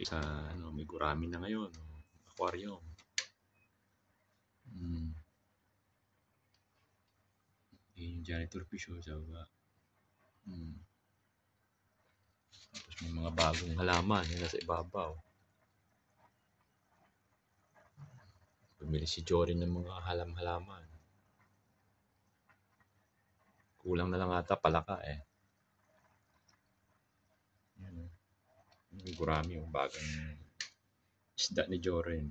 Sa ano, may gurami na ngayon, aquarium. Yung janitor fish sa baba. Tapos may mga bagong halaman yung nasa ibabaw. Bumili si Jorin ng mga halaman. Kulang na lang ata palaka eh. Yan. Yung gurami yung bagong isda ni Jorin.